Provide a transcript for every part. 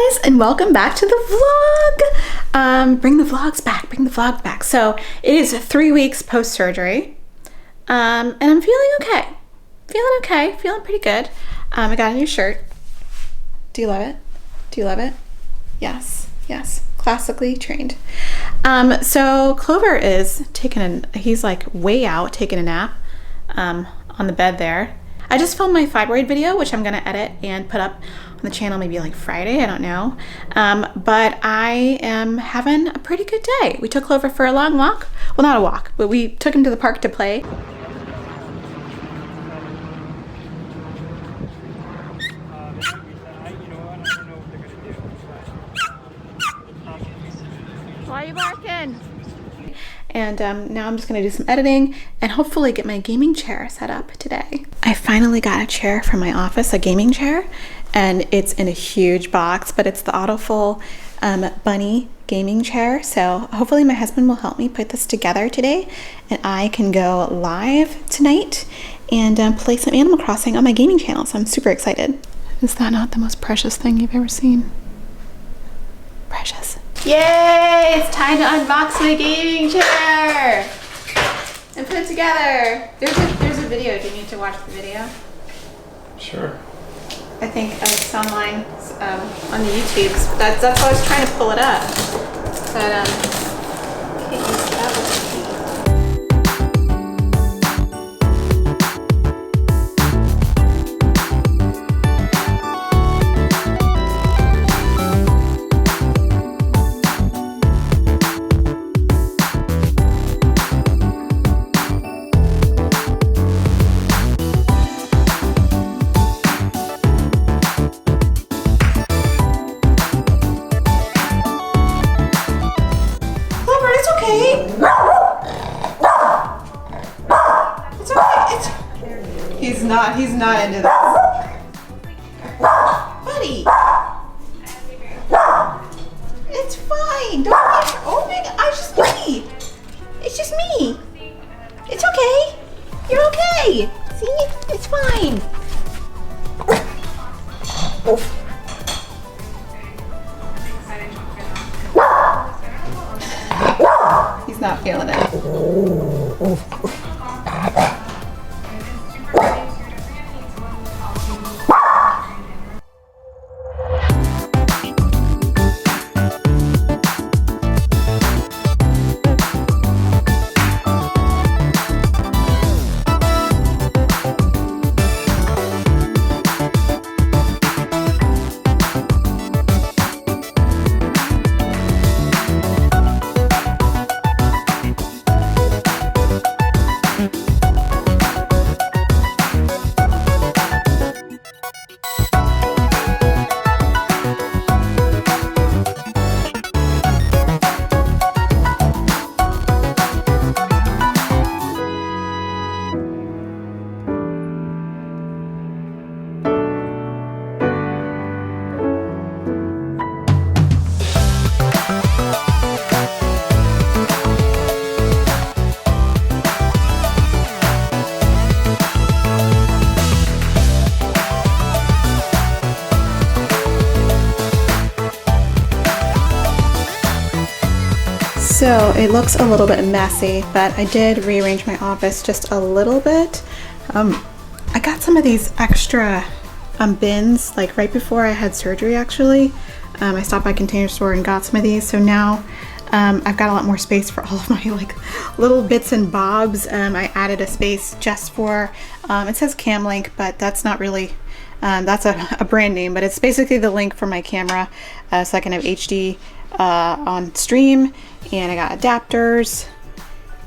guys, and welcome back to the vlog. Bring the vlogs back, bring the vlog back. So it is 3 weeks post-surgery, and I'm feeling okay. Feeling pretty good. I got a new shirt. Do you love it? Do you love it? Yes, classically trained. So Clover is he's like way out, taking a nap on the bed there. I just filmed my fibroid video, which I'm gonna edit and put up on the channel maybe like Friday, I don't know. But I am having a pretty good day. We took Clover for a long walk. Well, not a walk, but we took him to the park to play. Why are you barking? And now I'm just gonna do some editing and hopefully get my gaming chair set up today. I finally got a chair from my office, a gaming chair, and it's in a huge box, but it's the Autofull Bunny gaming chair. So hopefully my husband will help me put this together today and I can go live tonight and play some Animal Crossing on my gaming channel. So I'm super excited. Is that not the most precious thing you've ever seen? Precious. Yay! It's time to unbox my gaming chair and put it together. There's a video. Do you need to watch the video? Sure. I think it's online on the YouTubes. That's why I was trying to pull it up. But can't use that with the key. He's not into this. Buddy! It's fine. Don't be, oh my god, it's just me. It's okay. You're okay. See? It's fine. He's not feeling it. So it looks a little bit messy, but I did rearrange my office just a little bit. I got some of these extra bins like right before I had surgery actually. I stopped by Container Store and got some of these. So now I've got a lot more space for all of my like little bits and bobs. I added a space just for, it says Cam Link, but that's not really, that's a brand name, but it's basically the link for my camera so I can have HD on stream. And I got adapters,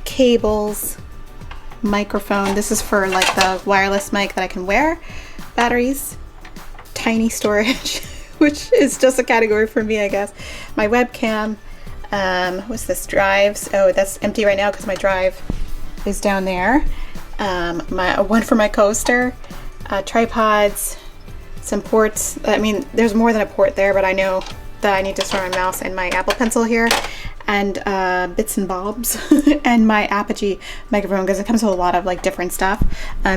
cables, microphone. This is for like the wireless mic that I can wear, batteries, tiny storage, which is just a category for me, I guess. My webcam, what's this, drives? Oh, that's empty right now because my drive is down there. One for my coaster, tripods, some ports. I mean, there's more than a port there, but I know that I need to store my mouse and my Apple Pencil here. and bits and bobs and my Apogee microphone, because it comes with a lot of like different stuff.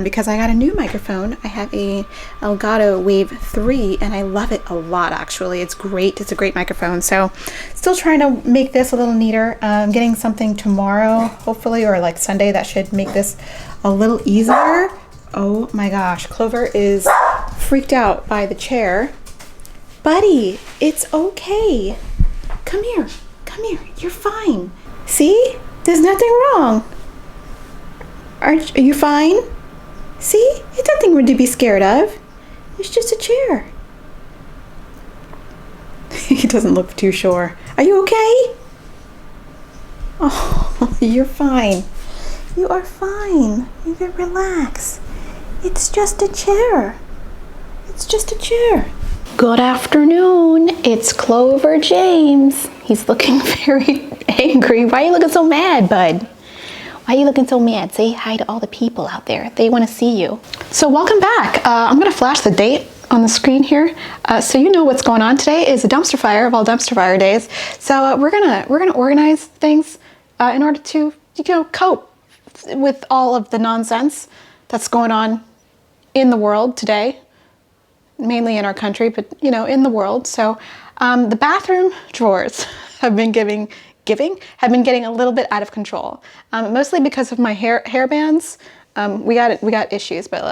Because I got a new microphone. I have a Elgato Wave 3 and I love it a lot actually. It's great. It's a great microphone. So still trying to make this a little neater. I'm getting something tomorrow hopefully, or like Sunday, that should make this a little easier. Oh my gosh, Clover is freaked out by the chair. Buddy, it's okay. Come here, you're fine. See, there's nothing wrong. Are you fine? See, it's nothing to be scared of. It's just a chair. He doesn't look too sure. Are you okay? Oh, you're fine. You are fine. You can relax. It's just a chair. It's just a chair. Good afternoon. It's Clover James. He's looking very angry. Why are you looking so mad, bud? Why are you looking so mad? Say hi to all the people out there. They want to see you. So welcome back. I'm going to flash the date on the screen here, so you know what's going on. Today is a dumpster fire of all dumpster fire days. So we're gonna organize things in order to cope with all of the nonsense that's going on in the world today, mainly in our country, but in the world. So the bathroom drawers have been getting a little bit out of control, mostly because of my hair bands. We got issues, but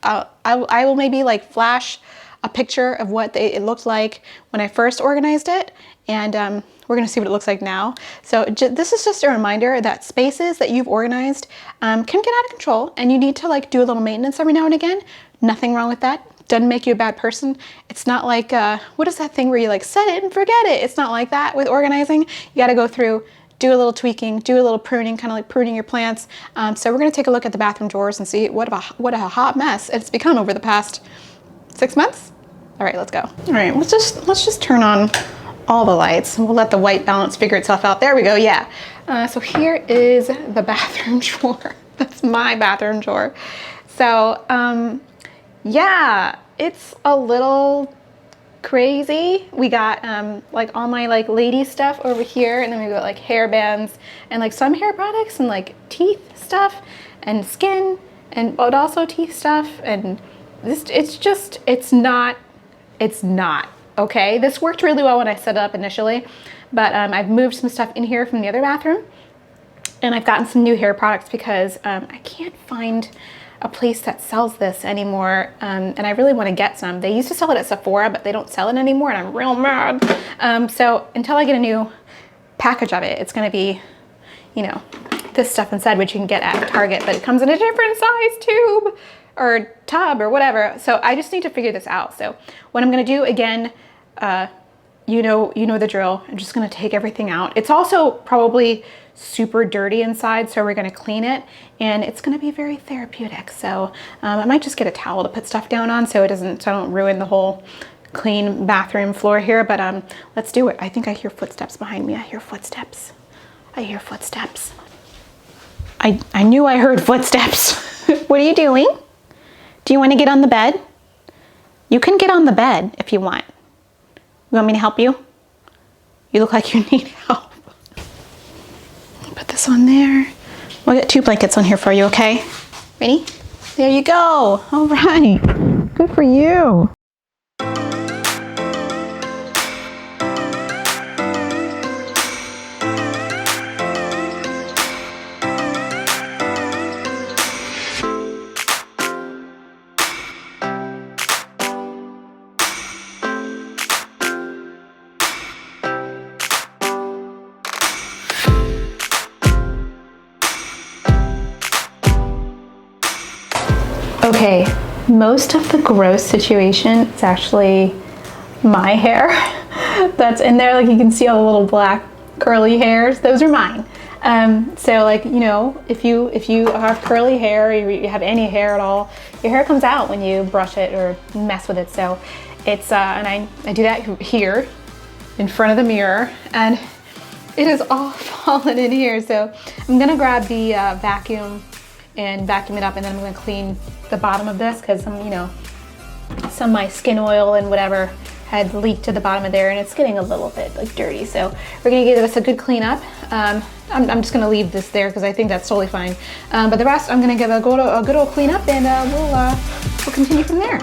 I will maybe like flash a picture of what it looked like when I first organized it, and we're gonna see what it looks like now. So this is just a reminder that spaces that you've organized can get out of control, and you need to like do a little maintenance every now and again. Nothing wrong with that. Doesn't make you a bad person. It's not like, what is that thing where you like set it and forget it? It's not like that with organizing. You gotta go through, do a little tweaking, do a little pruning, kind of like pruning your plants. So we're gonna take a look at the bathroom drawers and see what a hot mess it's become over the past 6 months. All right, let's go. All right, let's just turn on all the lights. We'll let the white balance figure itself out. There we go, yeah. So here is the bathroom drawer. That's my bathroom drawer. So, yeah, it's a little crazy. We got like all my like lady stuff over here, and then we got like hair bands and like some hair products and like teeth stuff and skin, but also teeth stuff, and it's not okay. This worked really well when I set it up initially, but I've moved some stuff in here from the other bathroom, and I've gotten some new hair products because I can't find a place that sells this anymore, and I really want to get some. They used to sell it at Sephora, but they don't sell it anymore, and I'm real mad. So until I get a new package of it, it's going to be, this stuff instead, which you can get at Target, but it comes in a different size tube or tub or whatever. So I just need to figure this out. So what I'm going to do again, you know the drill. I'm just going to take everything out. It's also probably super dirty inside, so we're going to clean it, and it's going to be very therapeutic. So I might just get a towel to put stuff down on so I don't ruin the whole clean bathroom floor here, but let's do it. I think I hear footsteps behind me. I hear footsteps. I knew I heard footsteps. What are you doing? Do you want to get on the bed? You can get on the bed if you want. You want me to help you? You look like you need help. Put this on there. We'll get 2 blankets on here for you, okay? Ready? There you go. All right. Good for you. Okay, most of the gross situation is actually my hair that's in there. Like you can see all the little black curly hairs, those are mine. So like, if you have curly hair, or you have any hair at all, your hair comes out when you brush it or mess with it. So it's, and I do that here in front of the mirror, and it is all fallen in here. So I'm gonna grab the vacuum and vacuum it up, and then I'm gonna clean the bottom of this because some of my skin oil and whatever had leaked to the bottom of there, and it's getting a little bit like dirty. So we're gonna give this a good clean up. I'm just gonna leave this there because I think that's totally fine. But the rest I'm gonna give a good old clean up, and we'll continue from there.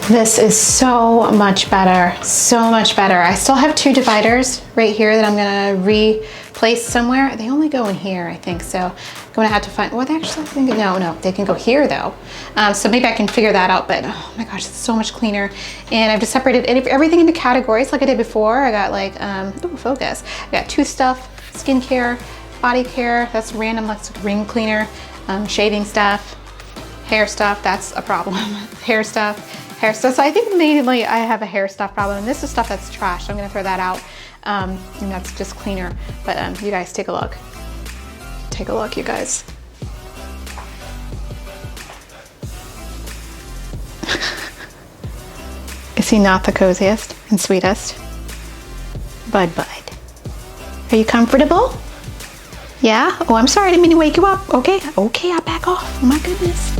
This is so much better, so much better. I still have 2 dividers right here that I'm gonna replace somewhere. They only go in here, I think, so I'm gonna have to find, well, they actually, I think, no, they can go here though. So maybe I can figure that out, but oh my gosh, it's so much cleaner. And I've just separated everything into categories like I did before. I got like, ooh, focus. I got tooth stuff, skincare, body care, that's random, like ring cleaner, shaving stuff, hair stuff, that's a problem, hair stuff. So I think mainly I have a hair stuff problem, and this is stuff that's trash, so I'm gonna throw that out, and that's just cleaner. But you guys take a look. Take a look, you guys. Is he not the coziest and sweetest? Bud. Are you comfortable? Yeah? Oh, I'm sorry, I didn't mean to wake you up. Okay, I'll back off. Oh my goodness.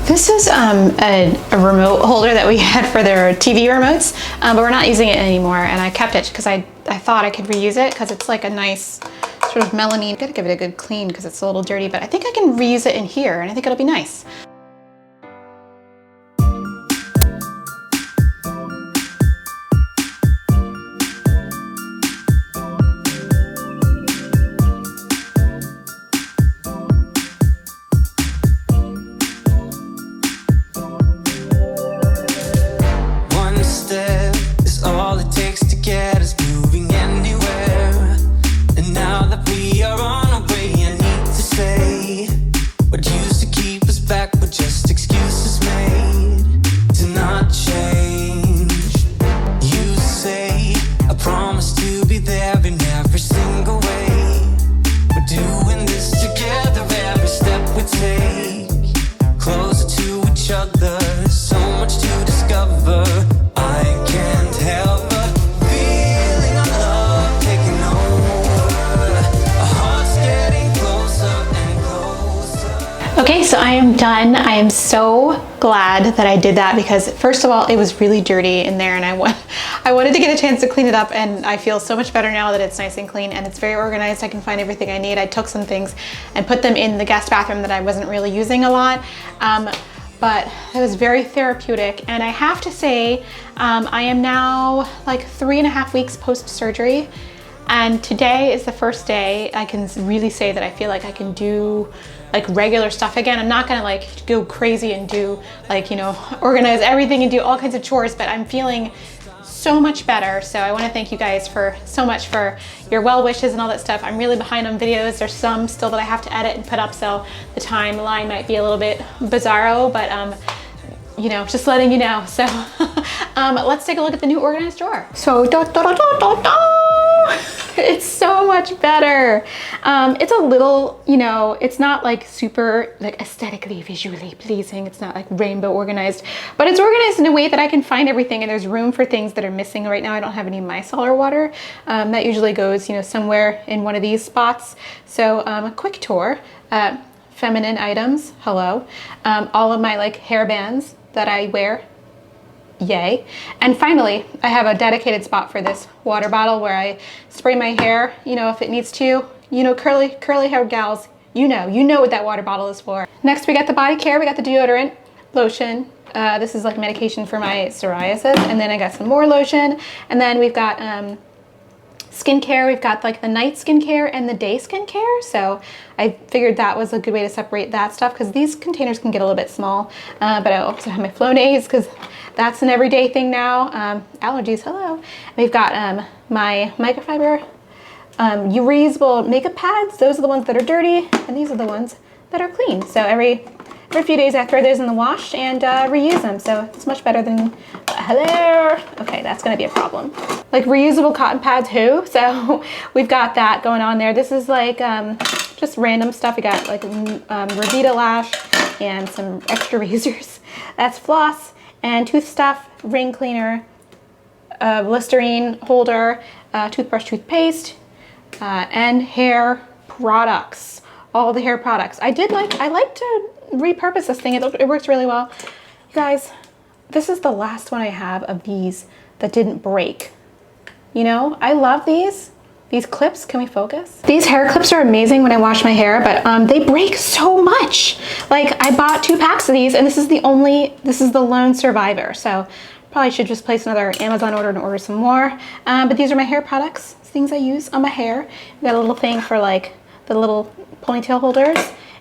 This is a remote holder that we had for their TV remotes, but we're not using it anymore, and I kept it because I thought I could reuse it because it's like a nice sort of melamine. Gotta give it a good clean because it's a little dirty, but I think I can reuse it in here, and I think it'll be nice. Okay, so I am done. I am so glad that I did that because first of all, it was really dirty in there, and I wanted to get a chance to clean it up, and I feel so much better now that it's nice and clean and it's very organized. I can find everything I need. I took some things and put them in the guest bathroom that I wasn't really using a lot. But it was very therapeutic, and I have to say, I am now like 3.5 weeks post-surgery, and today is the first day I can really say that I feel like I can do like regular stuff again. I'm not gonna like go crazy and do like, you know, organize everything and do all kinds of chores, but I'm feeling so much better. So I want to thank you guys so much for your well wishes and all that stuff. I'm really behind on videos. There's some still that I have to edit and put up, so the timeline might be a little bit bizarro, but you know, just letting you know. So let's take a look at the new organized drawer. So it's so much better. It's a little, you know, it's not like super like aesthetically, visually pleasing. It's not like rainbow organized, but it's organized in a way that I can find everything, and there's room for things that are missing. Right now I don't have any micellar water. That usually goes, you know, somewhere in one of these spots. So a quick tour. Feminine items, hello. All of my like hair bands that I wear, yay. And finally, I have a dedicated spot for this water bottle where I spray my hair, you know, if it needs to. You know, curly haired gals, you know what that water bottle is for. Next, we got the body care. We got the deodorant, lotion. This is like medication for my psoriasis. And then I got some more lotion. And then we've got skincare. We've got like the night skincare and the day skincare. So I figured that was a good way to separate that stuff, because these containers can get a little bit small. But I also have my Flonase because that's an everyday thing now. Allergies, hello. We've got my microfiber reusable makeup pads. Those are the ones that are dirty, and these are the ones that are clean. So every for a few days, I throw those in the wash and reuse them. So it's much better than, hello. Okay, that's gonna be a problem. Like reusable cotton pads, who? So we've got that going on there. This is like just random stuff. We got like Revita lash and some extra razors. That's floss and tooth stuff, ring cleaner, Listerine holder, toothbrush, toothpaste, and hair products. All the hair products. I like to repurpose this thing. It works really well. You guys, this is the last one I have of these that didn't break. You know, I love these clips. Can we focus? These hair clips are amazing when I wash my hair, but they break so much. Like I bought 2 packs of these and this is the lone survivor. So probably should just place another Amazon order and order some more. But these are my hair products, things I use on my hair. We got a little thing for like the little ponytail holders.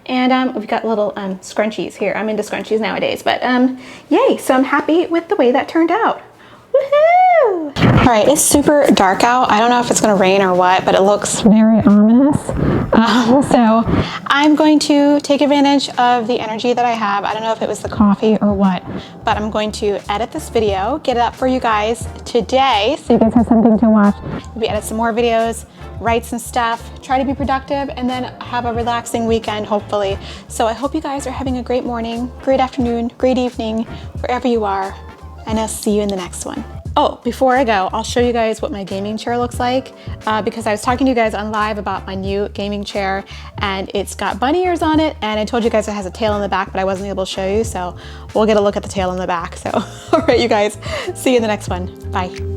And we've got little scrunchies here. I'm into scrunchies nowadays, but yay. So I'm happy with the way that turned out. Woohoo! All right, it's super dark out. I don't know if it's gonna rain or what, but it looks very ominous. So I'm going to take advantage of the energy that I have. I don't know if it was the coffee or what, but I'm going to edit this video, get it up for you guys today so you guys have something to watch. Maybe edit some more videos, write some stuff, try to be productive, and then have a relaxing weekend, hopefully. So I hope you guys are having a great morning, great afternoon, great evening, wherever you are, and I'll see you in the next one. Oh, before I go, I'll show you guys what my gaming chair looks like because I was talking to you guys on live about my new gaming chair and it's got bunny ears on it, and I told you guys it has a tail in the back, but I wasn't able to show you, so we'll get a look at the tail in the back. So, all right, you guys, see you in the next one. Bye.